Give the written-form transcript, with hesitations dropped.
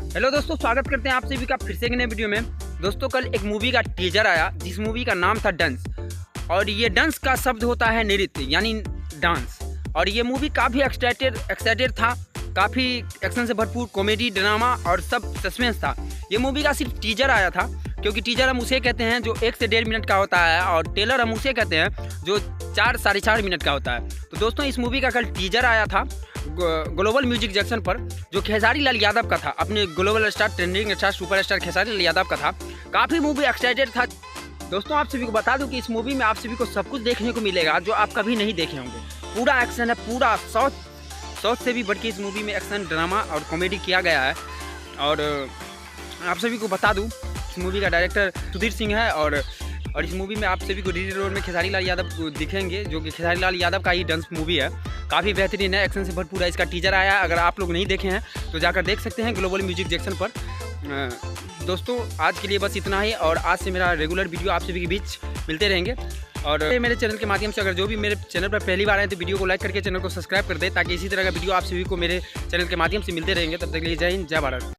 Hello दोस्तों, स्वागत करते हैं आप सभी का फिर से एक नए वीडियो में। दोस्तों, कल एक मूवी का टीजर आया जिस मूवी का नाम था डांस। और ये डांस का शब्द होता है नृत्य यानी डांस। और ये मूवी काफ़ी एक्साइटेड था, काफ़ी एक्शन से भरपूर कॉमेडी ड्रामा और सब सस्पेंस था। ये मूवी का सिर्फ टीजर आया था, क्योंकि टीजर हम उसे कहते हैं जो 1 से 1.5 मिनट का होता है और ट्रेलर हम उसे कहते हैं जो 4 साढ़े 4 मिनट का होता है। तो दोस्तों, इस मूवी का कल टीजर आया था ग्लोबल म्यूजिक जंक्शन पर, जो खेसारी लाल यादव का था, अपने global star trending star superstar Khesari Lal Yadav का था। काफ़ी मूवी एक्साइटेड था। दोस्तों, आप सभी को बता दूं कि इस मूवी में आप सभी को सब कुछ देखने को मिलेगा जो आप कभी नहीं देखे होंगे। पूरा एक्शन है, पूरा साउथ से भी बढ़ के इस मूवी में एक्शन ड्रामा और कॉमेडी किया गया है। और आप सभी को बता दूं, इस मूवी का डायरेक्टर सुधीर सिंह है। और इस मूवी में आप सभी को लीड रोल में खेसारी लाल यादव दिखेंगे, जो कि खेसारी लाल यादव का ही डांस मूवी है। काफ़ी बेहतरीन है, एक्शन से भरपूर है। इसका टीजर आया है, अगर आप लोग नहीं देखे हैं तो जाकर देख सकते हैं ग्लोबल म्यूजिक जंक्शन पर। दोस्तों, आज के लिए बस इतना ही, और आज से मेरा रेगुलर वीडियो आप सभी के बीच मिलते रहेंगे। और मेरे चैनल के माध्यम से अगर जो भी मेरे चैनल पर पहली बार आए तो वीडियो को लाइक करके चैनल को सब्सक्राइब कर दे, ताकि इसी तरह का वीडियो आप सभी को मेरे चैनल के माध्यम से मिलते रहेंगे। तब तक के लिए जय हिंद, जय भारत।